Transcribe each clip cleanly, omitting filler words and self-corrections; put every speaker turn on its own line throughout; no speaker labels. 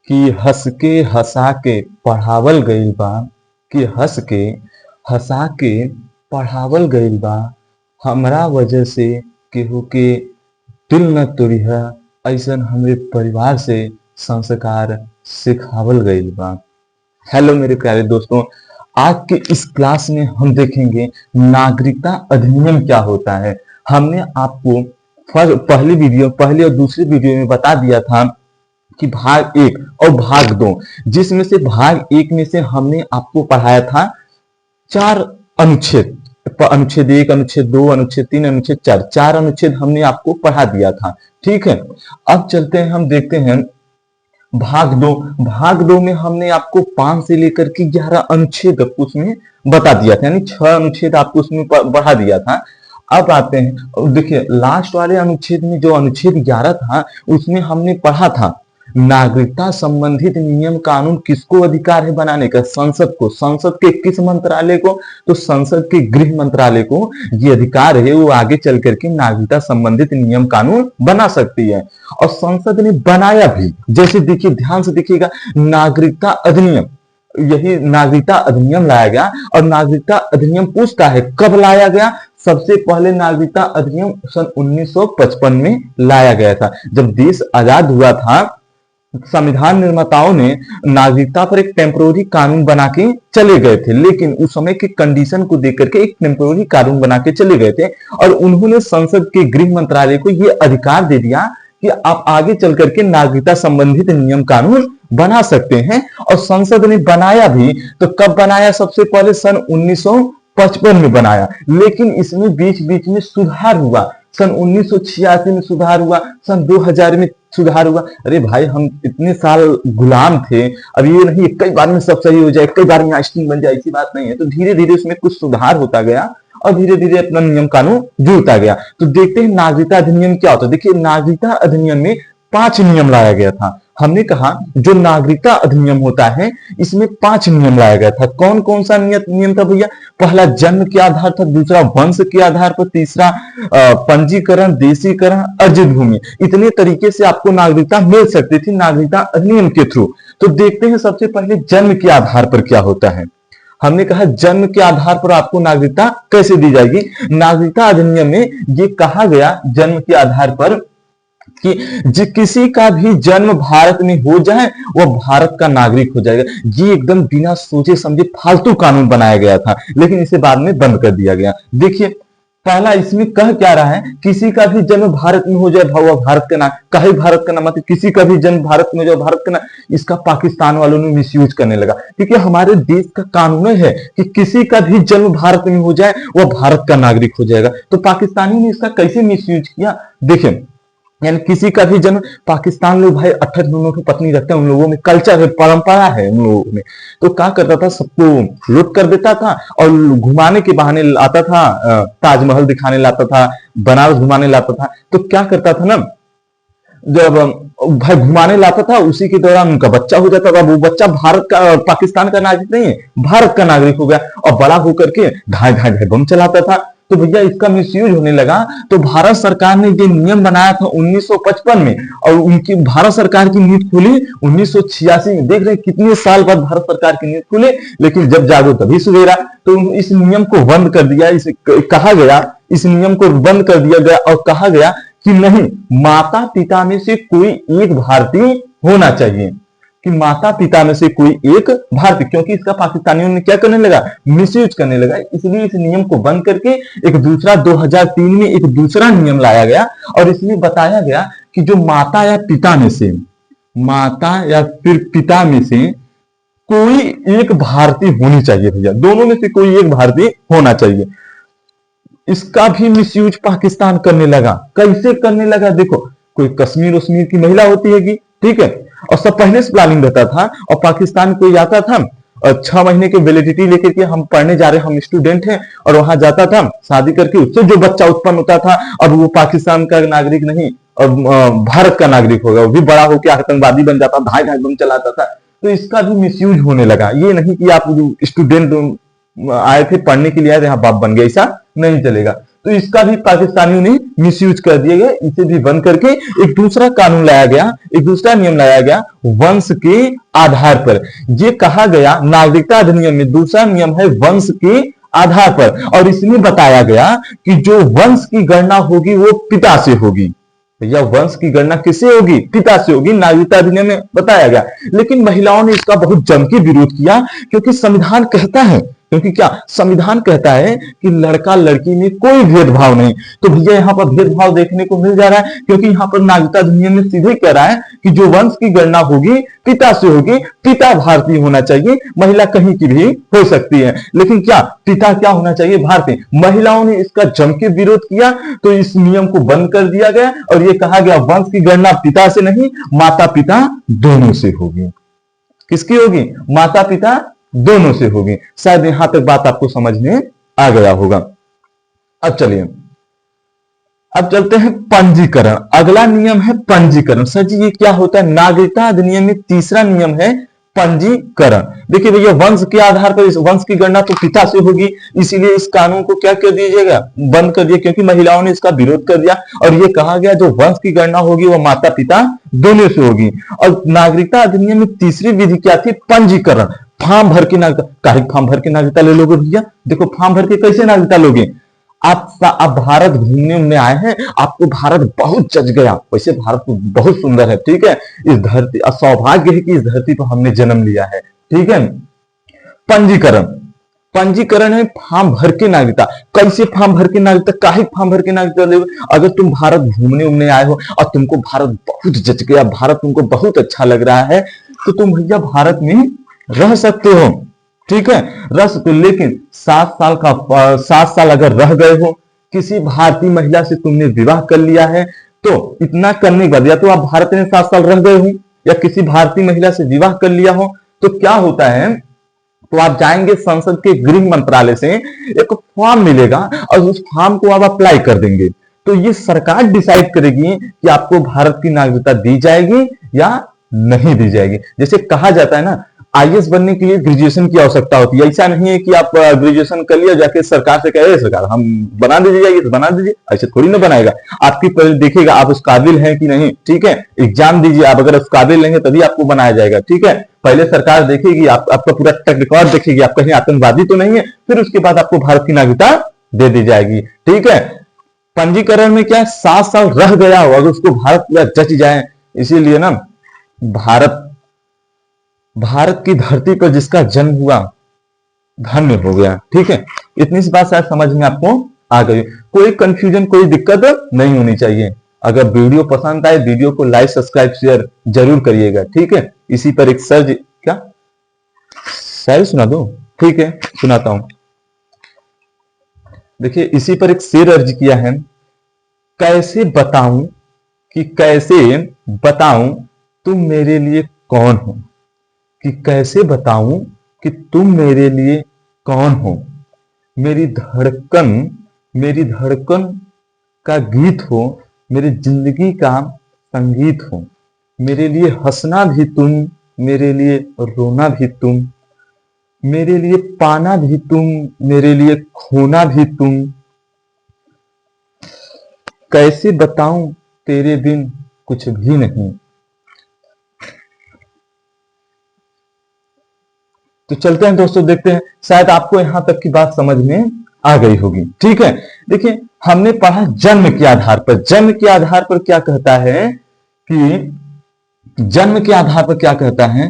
कि हंस के हंसा के पढ़ावल गइल बा। कि हंस के हंसा के पढ़ावल गइल बा। हमरा वजह से केहू के दिल न तोड़िह, ऐसन हमरे परिवार से संस्कार सिखावल गइल बा। हेलो मेरे प्यारे दोस्तों, आज के इस क्लास में हम देखेंगे नागरिकता अधिनियम क्या होता है। हमने आपको पहले और दूसरे वीडियो में बता दिया था कि भाग एक और भाग दो, जिसमें से भाग एक में से हमने आपको पढ़ाया था 4 अनुच्छेद। अनुच्छेद 1, अनुच्छेद 2, अनुच्छेद 3, अनुच्छेद 4, 4 अनुच्छेद हमने आपको पढ़ा दिया था। ठीक है, अब चलते हैं, हम देखते हैं भाग दो। भाग दो में हमने आपको 5 से लेकर के 11 अनुच्छेद उसमें बता दिया था, यानी 6 अनुच्छेद आपको उसमें बढ़ा दिया था। अब आते हैं, देखिए लास्ट वाले अनुच्छेद में जो अनुच्छेद 11 था उसमें हमने पढ़ा था नागरिकता संबंधित नियम कानून किसको अधिकार है बनाने का? संसद को। संसद के किस मंत्रालय को? तो संसद के गृह मंत्रालय को ये अधिकार है, वो आगे चल करके नागरिकता संबंधित नियम कानून बना सकती है। और संसद ने बनाया भी, जैसे देखिए ध्यान से देखिएगा, नागरिकता अधिनियम, यही नागरिकता अधिनियम लाया गया। और नागरिकता अधिनियम पूछता है कब लाया गया? सबसे पहले नागरिकता अधिनियम सन 1955 में लाया गया था। जब देश आजाद हुआ था, संविधान निर्माताओं ने नागरिकता पर एक टेम्पोररी कानून बना के चले गए थे, लेकिन उस समय के कंडीशन को देख करके एक टेम्पोररी कानून बना के चले गए थे। और उन्होंने संसद के गृह मंत्रालय को यह अधिकार दे दिया कि आप आगे चल करके नागरिकता संबंधित नियम कानून बना सकते हैं। और संसद ने बनाया भी, तो कब बनाया? सबसे पहले सन 1955 में बनाया, लेकिन इसमें बीच बीच में सुधार हुआ। सन 1986 में सुधार हुआ, सन 2000 में सुधार हुआ। अरे भाई, हम इतने साल गुलाम थे, अब ये नहीं कई बार में सब सही हो जाए, कई बार में आइंस्टीन बन जाए, ऐसी बात नहीं है। तो धीरे धीरे उसमें कुछ सुधार होता गया और धीरे धीरे अपना नियम कानून जुड़ता गया। तो देखते हैं नागरिकता अधिनियम क्या होता है। देखिए नागरिकता अधिनियम में 5 नियम लाया गया था। हमने कहा जो नागरिकता अधिनियम होता है इसमें 5 नियम लाया गया था। कौन कौन सा नियम था भैया? पहला जन्म के आधार था, दूसरा वंश के आधार पर, तीसरा पंजीकरण, देशीकरण, अर्जित भूमि। इतने तरीके से आपको नागरिकता मिल सकती थी नागरिकता अधिनियम के थ्रू। तो देखते हैं सबसे पहले जन्म के आधार पर क्या होता है। हमने कहा जन्म के आधार पर आपको नागरिकता कैसे दी जाएगी। नागरिकता अधिनियम में ये कहा गया जन्म के आधार पर कि किसी का भी जन्म भारत में हो जाए वह भारत का नागरिक हो जाएगा। ये एकदम बिना सोचे समझे फालतू कानून बनाया गया था, लेकिन इसे बाद में बंद कर दिया गया। देखिए पहला इसमें कह क्या रहा है, किसी का भी जन्म भारत में हो जाए वह भारत का नाम, कहे भारत का नाम, मतलब किसी का भी जन्म भारत में हो जाए भारत का नाम। इसका पाकिस्तान वालों ने मिसयूज करने लगा, क्योंकि हमारे देश का कानून है कि किसी का भी जन्म भारत में हो जाए वह भारत का नागरिक हो जाएगा। तो पाकिस्तानी ने इसका कैसे मिसयूज किया? देखिए, यानी किसी का भी जन्म, पाकिस्तान लोग भाई 28 दोनों की पत्नी रखते हैं, उन लोगों में कल्चर है, परंपरा है उन लोगों में। तो क्या करता था, सबको लूट कर देता था और घुमाने के बहाने लाता था, ताजमहल दिखाने लाता था, बनारस घुमाने लाता था। तो क्या करता था ना, जब भाई घुमाने लाता था उसी के दौरान उनका बच्चा हो जाता था। वो बच्चा भारत का, पाकिस्तान का नागरिक नहीं है, भारत का नागरिक हो गया और बड़ा होकर के ढाई ढाई ढाई बम चलाता था। तो भैया इसका मिसयूज होने लगा। तो भारत सरकार ने ये नियम बनाया था 1955 में, और उनकी भारत सरकार की नीति खुली 1986 में। देख रहे हैं कितने साल बाद भारत सरकार की नीति खुले, लेकिन जब जागो तभी सवेरा। तो इस नियम को बंद कर दिया, इसे कहा गया, इस नियम को बंद कर दिया गया और कहा गया कि नहीं, माता पिता में से कोई एक भारतीय होना चाहिए, कि माता पिता में से कोई एक भारतीय, क्योंकि इसका पाकिस्तानियों ने क्या करने लगा, मिसयूज करने लगा। इसलिए इस नियम को बंद करके एक दूसरा 2003 में एक दूसरा नियम लाया गया, और इसमें बताया गया कि जो माता या पिता में से, माता या फिर पिता में से कोई एक भारतीय होनी चाहिए। भैया दोनों में से कोई एक भारतीय होना चाहिए। इसका भी मिसयूज पाकिस्तान करने लगा। कैसे करने लगा? देखो, कोई कश्मीर उश्मीर की महिला होती है, ठीक है, और सब पहले से प्लानिंग रहता था, और पाकिस्तान कोई आता था 6 महीने की वैलिडिटी लेकर के, हम पढ़ने जा रहे हैं, हम स्टूडेंट हैं, और वहां जाता था शादी करके, उससे जो बच्चा उत्पन्न होता था अब वो पाकिस्तान का नागरिक नहीं और भारत का नागरिक होगा, वो भी बड़ा होकर आतंकवादी बन जाता, ढाई ढाई बम चलाता था। तो इसका भी मिसयूज होने लगा। ये नहीं कि आप स्टूडेंट आए थे पढ़ने के लिए, यहाँ बाप बन गया, ऐसा नहीं चलेगा। तो इसका भी पाकिस्तानियों ने मिसयूज कर दिया गया, इसे भी बंद करके एक दूसरा कानून लाया गया, एक दूसरा नियम लाया गया वंश के आधार पर। ये कहा गया नागरिकता अधिनियम में दूसरा नियम है वंश के आधार पर, और इसमें बताया गया कि जो वंश की गणना होगी वो पिता से होगी। या वंश की गणना किससे होगी? पिता से होगी, नागरिकता अधिनियम में बताया गया। लेकिन महिलाओं ने इसका बहुत जम के विरोध किया, क्योंकि संविधान कहता है, क्योंकि क्या संविधान कहता है कि लड़का लड़की में कोई भेदभाव नहीं। तो भैया यहाँ पर भेदभाव देखने को मिल जा रहा है, क्योंकि यहाँ पर नागरिकता अधिनियम में सीधे कह रहा है कि जो वंश की गणना होगी पिता से होगी, पिता भारतीय होना चाहिए, महिला कहीं की भी हो सकती है, लेकिन क्या पिता क्या होना चाहिए? भारतीय। महिलाओं ने इसका जम के विरोध किया, तो इस नियम को बंद कर दिया गया और ये कहा गया वंश की गणना पिता से नहीं, माता पिता दोनों से होगी। किसकी होगी? माता पिता दोनों से होगी। शायद यहां तक बात आपको समझ में आ गया होगा। अब चलिए, अब चलते हैं पंजीकरण। अगला नियम है पंजीकरण। सर जी ये क्या होता है? नागरिकता अधिनियम में तीसरा नियम है पंजीकरण। देखिए भैया, वंश के आधार पर इस वंश की गणना तो पिता से होगी, इसीलिए इस कानून को क्या कर दीजिएगा? बंद कर दिया, क्योंकि महिलाओं ने इसका विरोध कर दिया और ये कहा गया जो वंश की गणना होगी वो माता पिता दोनों से होगी। और नागरिकता अधिनियम में तीसरी विधि क्या थी? पंजीकरण। फॉर्म भर के नागरिकता, फॉर्म भर के नागरिकता ले लोगे भैया? देखो फॉर्म भर के कैसे नागरिकता लोगे? आप भारत घूमने में आए हैं, आपको भारत बहुत जच गया, वैसे भारत बहुत सुंदर है, ठीक है, इस धरती सौभाग्य है कि इस धरती पर हमने जन्म लिया है, ठीक है। पंजीकरण, पंजीकरण है फॉर्म भर के नागरिकता। कैसे फॉर्म भर के नागरिकता? काहे फॉर्म भर के नागरिकता ले? अगर तुम भारत घूमने उमने आए हो और तुमको भारत बहुत जच गया, भारत तुमको बहुत अच्छा लग रहा है, तो तुम भैया भारत में रह सकते हो, ठीक है, रह सकते हो। लेकिन 7 साल अगर रह गए हो, किसी भारतीय महिला से तुमने विवाह कर लिया है, तो इतना करने के बाद या तो आप भारत में 7 साल रह गए हो या किसी भारतीय महिला से विवाह कर लिया हो, तो क्या होता है, तो आप जाएंगे संसद के गृह मंत्रालय से एक फॉर्म मिलेगा और उस फॉर्म को आप अप्लाई कर देंगे। तो ये सरकार डिसाइड करेगी कि आपको भारत की नागरिकता दी जाएगी या नहीं दी जाएगी। जैसे कहा जाता है ना, आईएएस बनने के लिए ग्रेजुएशन की आवश्यकता होती है। ऐसा नहीं है कि आप ग्रेजुएशन कर लिया जाके सरकार से कहे सरकार हम बना दीजिए आईएएस बना दीजिए, ऐसे थोड़ी ना बनाएगा। आपकी पहले देखेगा आप उस काबिल हैं कि नहीं, ठीक है, एग्जाम दीजिए, आप अगर उस काबिल नहीं है तभी आपको बनाया जाएगा, ठीक है। पहले सरकार देखेगी, आपका पूरा ट्रैक रिकॉर्ड देखेगी, आप कहीं आतंकवादी तो नहीं है, फिर उसके बाद आपको भारत की नागरिकता दे दी जाएगी, ठीक है। पंजीकरण में क्या 7 साल रह गया हो, अगर उसको भारत पूरा जच जाए, इसीलिए ना भारत की धरती पर जिसका जन्म हुआ धन्य हो गया, ठीक है। इतनी सी बात शायद समझ में आपको आ गई। कोई कंफ्यूजन, कोई दिक्कत नहीं होनी चाहिए। अगर वीडियो पसंद आए, वीडियो को लाइक सब्सक्राइब शेयर जरूर करिएगा, ठीक है। इसी पर एक सर क्या शायरी सुना दो, ठीक है, सुनाता हूं। देखिए इसी पर एक शेर अर्ज किया है, कैसे बताऊं तुम मेरे लिए कौन हो, कि कैसे बताऊं कि तुम मेरे लिए कौन हो। मेरी धड़कन का गीत हो, मेरी जिंदगी का संगीत हो। मेरे लिए हंसना भी तुम, मेरे लिए रोना भी तुम, मेरे लिए पाना भी तुम, मेरे लिए खोना भी तुम। कैसे बताऊं तेरे बिन कुछ भी नहीं। तो चलते हैं दोस्तों, देखते हैं, शायद आपको यहां तक की बात समझ में आ गई होगी, ठीक है। देखिए हमने पढ़ा जन्म के आधार पर। जन्म के आधार पर क्या कहता है कि जन्म के आधार पर क्या कहता है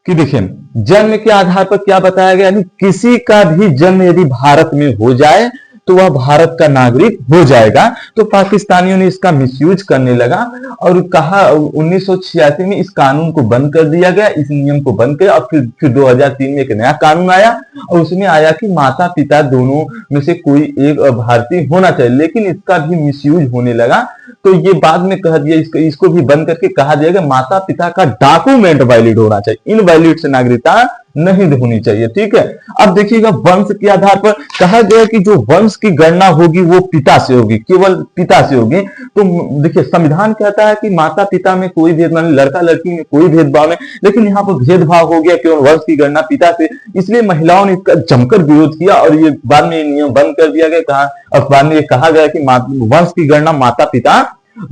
कि देखिए जन्म के आधार पर क्या बताया गया, यानी किसी का भी जन्म यदि भारत में हो जाए तो वह भारत का नागरिक हो जाएगा। तो पाकिस्तानियों ने इसका मिसयूज करने लगा और कहा 1986 में इस कानून को बंद कर दिया गया, इस नियम को बंद किया। और फिर 2003 में एक नया कानून आया और उसमें आया कि माता पिता दोनों में से कोई एक भारतीय होना चाहिए, लेकिन इसका भी मिसयूज होने लगा। तो ये बाद में कह दिया, इसको भी बंद करके कहा दिया कि माता पिता का डॉक्यूमेंट वैलिड होना चाहिए, इनवैलिड से नागरिकता नहीं होनी चाहिए। ठीक है, अब देखिएगा वंश के आधार पर कहा गया कि जो वंश की गणना होगी वो पिता से होगी, केवल पिता से होगी। तो देखिए संविधान कहता है कि माता पिता में कोई भेदभाव नहीं, लड़का लड़की में कोई भेदभाव नहीं, लेकिन यहाँ पर भेदभाव हो गया केवल वंश की गणना पिता से, इसलिए महिलाओं ने इसका जमकर विरोध किया और ये बाद में नियम बंद कर दिया गया। कहा और बाद में ये कहा गया कि वंश की गणना माता पिता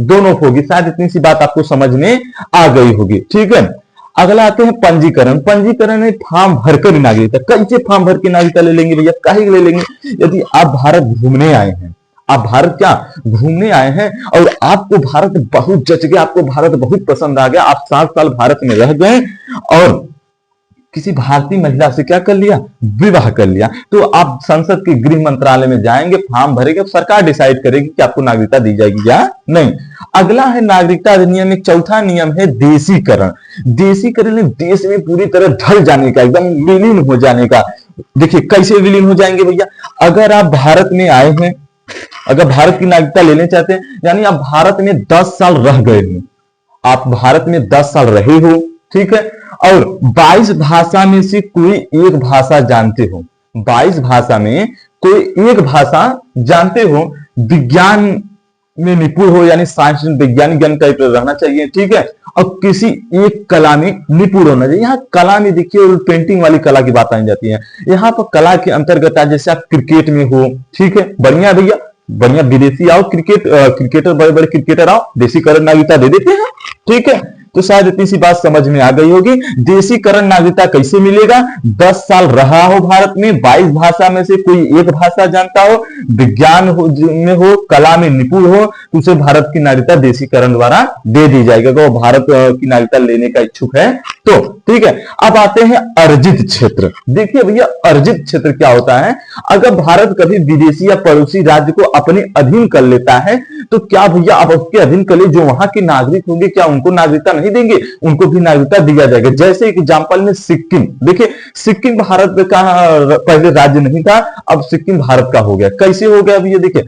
दोनों होगी। शायद इतनी सी बात आपको समझ में आ गई होगी। ठीक है, अगला आते हैं पंजीकरण। पंजीकरण है फॉर्म भरकर नागरिकता। कैसे फॉर्म भर के नागरिकता ले लेंगे भैया, काहे ले लेंगे? यदि आप भारत घूमने आए हैं, आप भारत क्या घूमने आए हैं और आपको भारत बहुत जच गया, आपको भारत बहुत पसंद आ गया, आप 7 साल भारत में रह गए और किसी भारतीय महिला से क्या कर लिया, विवाह कर लिया, तो आप संसद के गृह मंत्रालय में जाएंगे, फॉर्म भरेंगे, सरकार डिसाइड करेगी कि आपको नागरिकता दी जाएगी या नहीं। अगला है नागरिकता अधिनियम में चौथा नियम है देशीकरण। देशीकरण देश में पूरी तरह ढल जाने का, एकदम विलीन हो जाने का। देखिए कैसे विलीन हो जाएंगे भैया, अगर आप भारत में आए हैं, अगर भारत की नागरिकता लेने चाहते हैं, यानी आप भारत में 10 साल रह गए हो, आप भारत में 10 साल रहे हो, ठीक है, और 22 भाषा में से कोई एक भाषा जानते हो, 22 भाषा में कोई एक भाषा जानते हो, विज्ञान में निपुण हो, यानी साइंस वैज्ञानिक ज्ञान टाइप रहना चाहिए। ठीक है, और किसी एक कला में निपुण होना चाहिए। यहाँ कला में देखिए पेंटिंग वाली कला की बात आई जाती है। यहाँ पर कला के अंतर्गत जैसे आप क्रिकेट में हो, ठीक है, बढ़िया भैया, बढ़िया, विदेशी आओ, क्रिकेटर बड़े बड़े क्रिकेटर आओ, देशीकरण नागरिकता दे देते हैं। ठीक है, तो शायद इतनी सी बात समझ में आ गई होगी। देशीकरण नागरिकता कैसे मिलेगा? 10 साल रहा हो भारत में, 22 भाषा में से कोई एक भाषा जानता हो, विज्ञान में हो, कला में निपुण हो, तो उसे भारत की नागरिकता देशीकरण द्वारा दे दी जाएगी अगर वो भारत की नागरिकता लेने का इच्छुक है तो। ठीक है, अब आते हैं अर्जित क्षेत्र। देखिए भैया अर्जित क्षेत्र क्या होता है, अगर भारत कभी विदेशी या पड़ोसी राज्य को अपने अधीन कर लेता है तो क्या भैया आप उसके अधीन कर ले, जो वहां के नागरिक होंगे क्या उनको नागरिकता नहीं देंगे? उनको भी नागरिकता दिया जाएगा। जैसे एग्जांपल में सिक्किम, देखिए सिक्किम भारत का पहले राज्य नहीं था, अब सिक्किम भारत का हो गया। कैसे हो गया भैया? देखिए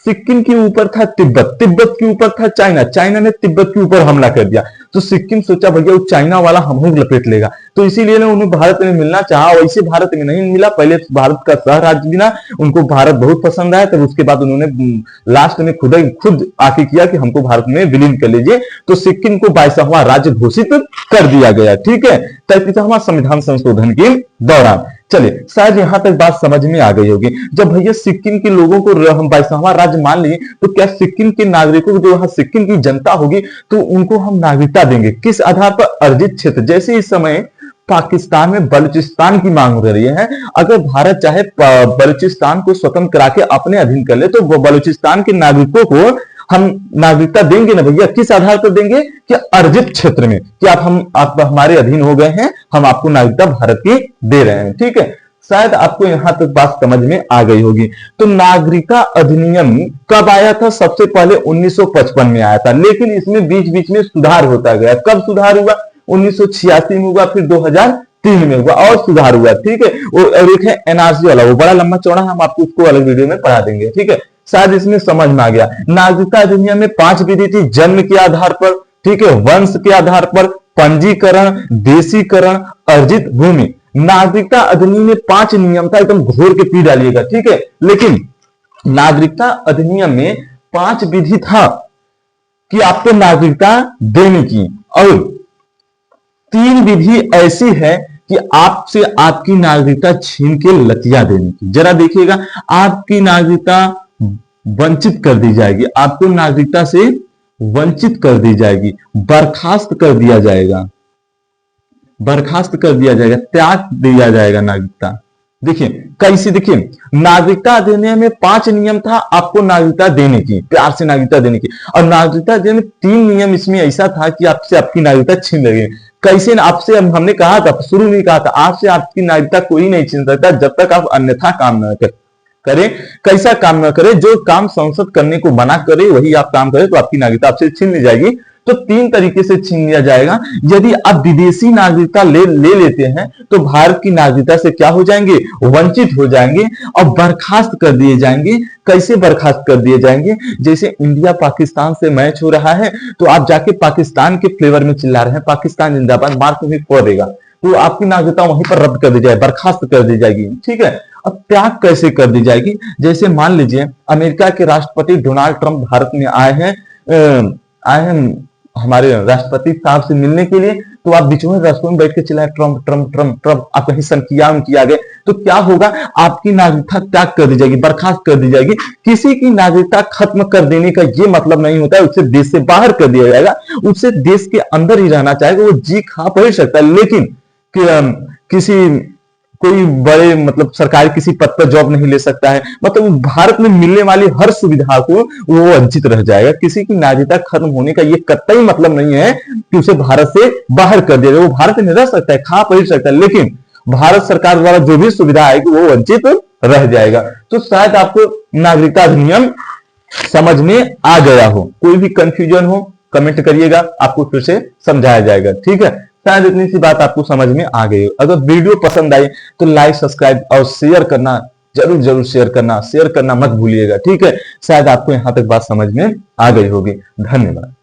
सिक्किम के ऊपर था तिब्बत, तिब्बत के ऊपर था चाइना, चाइना ने तिब्बत के ऊपर हमला कर दिया, तो सिक्किम सोचा भैया वो चाइना वाला हम लपेट लेगा, तो इसीलिए ना उन्हें भारत में मिलना चाहा, वैसे भारत में नहीं मिला। पहले भारत का सह राज्य मिला, उनको भारत बहुत पसंद आया, तब उसके बाद उन्होंने लास्ट में खुद आके किया कि हमको भारत में विलीन कर लीजिए, तो सिक्किम को 22वां राज्य घोषित कर दिया गया। ठीक है, 33वां संविधान संशोधन के दौरान। चलिए शायद यहां तक बात समझ में आ गई होगी। जब भैया सिक्किम के लोगों को हम 22वां राज्य मान लिए, तो क्या सिक्किम के नागरिकों को, जो वहां सिक्किम की जनता होगी, तो उनको हम नागरिकता देंगे किस आधार पर? अर्जित क्षेत्र। जैसे इस समय पाकिस्तान में बलूचिस्तान की मांग हो रही है, अगर भारत चाहे बलूचिस्तान को स्वतंत्र करा के अपने अधीन कर ले, तो बलूचिस्तान के नागरिकों को हम नागरिकता देंगे ना भैया, किस आधार पर देंगे? कि अर्जित क्षेत्र में, कि आप हमारे अधीन हो गए हैं, हम आपको नागरिकता भारत की दे रहे हैं। ठीक है, शायद आपको यहां तक बात समझ में आ गई होगी। तो नागरिकता अधिनियम कब आया था? सबसे पहले 1955 में आया था, लेकिन इसमें बीच बीच में सुधार होता गया। कब सुधार हुआ? 1986 में हुआ, फिर 2003 में हुआ और सुधार हुआ। ठीक है, और एक है एनआरसी वाला, वो बड़ा लंबा चौड़ा, हम आपको उसको अलग वीडियो में पढ़ा देंगे। ठीक है, शायद इसमें समझ में आ गया। नागरिकता अधिनियम में 5 विधि थी, जन्म के आधार पर, ठीक है, वंश के आधार पर, पंजीकरण, देशीकरण, अर्जित भूमि। नागरिकता अधिनियम में 5 नियम था, एकदम घोर के पी डालिएगा। ठीक है, लेकिन नागरिकता अधिनियम में 5 विधि था कि आपको नागरिकता देने की, और 3 विधि ऐसी है कि आपसे आपकी नागरिकता छीन के लतिया देने की। जरा देखिएगा, आपकी नागरिकता वंचित कर दी जाएगी, आपको नागरिकता से वंचित कर दी जाएगी, बर्खास्त कर दिया जाएगा, बर्खास्त कर दिया जाएगा, त्याग दिया जाएगा नागरिकता। देखिए कैसे, देखिए नागरिकता अधिनियम में 5 नियम था आपको नागरिकता देने की, प्यार से नागरिकता देने की, और नागरिकता अधिनियम में 3 नियम इसमें ऐसा था कि आपसे आपकी नागरिकता छीन लगे। कैसे? आपसे हमने कहा था, शुरू में कहा था, आपसे आपकी नागरिकता कोई नहीं छीन सकता जब तक आप अन्यथा काम न करें। कैसा काम न करे? जो काम संसद करने को मना करे वही आप काम करें तो आपकी नागरिकता आपसे छीन ली जाएगी। तो 3 तरीके से छीन लिया जाएगा। यदि आप विदेशी नागरिकता ले लेते हैं तो भारत की नागरिकता से क्या हो जाएंगे, वंचित हो जाएंगे और बर्खास्त कर दिए जाएंगे। कैसे बर्खास्त कर दिए जाएंगे, जैसे इंडिया पाकिस्तान से मैच हो रहा है तो आप जाके पाकिस्तान के फ्लेवर में चिल्ला रहे हैं पाकिस्तान जिंदाबाद, मार तुम्हें फोड़ देगा, तो आपकी नागरिकता वहीं पर रद्द कर दी जाए, बर्खास्त कर दी जाएगी। ठीक है, अब त्याग कैसे कर दी जाएगी, जैसे मान लीजिए अमेरिका के राष्ट्रपति डोनाल्ड ट्रंप भारत में आए हैं हमारे राष्ट्रपति साहब से मिलने के लिए, तो आप बीच में रास्तों में बैठ के चिल्लाए ट्रंप ट्रंप ट्रंप ट्रंप, आप कहीं सनकिया किया गए तो क्या होगा, आपकी नागरिकता त्याग कर दी जाएगी, बर्खास्त कर दी जाएगी। किसी की नागरिकता खत्म कर देने का ये मतलब नहीं होता है उसे देश से बाहर कर दिया जाएगा, उसे देश के अंदर ही रहना चाहेगा, वो जी खा पढ़ सकता है, लेकिन किसी कोई बड़े मतलब सरकारी किसी पद पर जॉब नहीं ले सकता है, मतलब भारत में मिलने वाली हर सुविधा को वो वंचित रह जाएगा। किसी की नागरिकता खत्म होने का ये कतई मतलब नहीं है कि उसे भारत से बाहर कर दिया जाए, वो भारत में रह सकता है, खा पी सकता है, लेकिन भारत सरकार द्वारा जो भी सुविधा आएगी वो वंचित रह जाएगा। तो शायद आपको नागरिकता अधिनियम समझ में आ गया हो, कोई भी कंफ्यूजन हो कमेंट करिएगा, आपको फिर से समझाया जाएगा। ठीक है, शायद इतनी सी बात आपको समझ में आ गई हो। अगर वीडियो पसंद आई तो लाइक सब्सक्राइब और शेयर करना जरूर शेयर करना मत भूलिएगा। ठीक है, शायद आपको यहां तक बात समझ में आ गई होगी। धन्यवाद।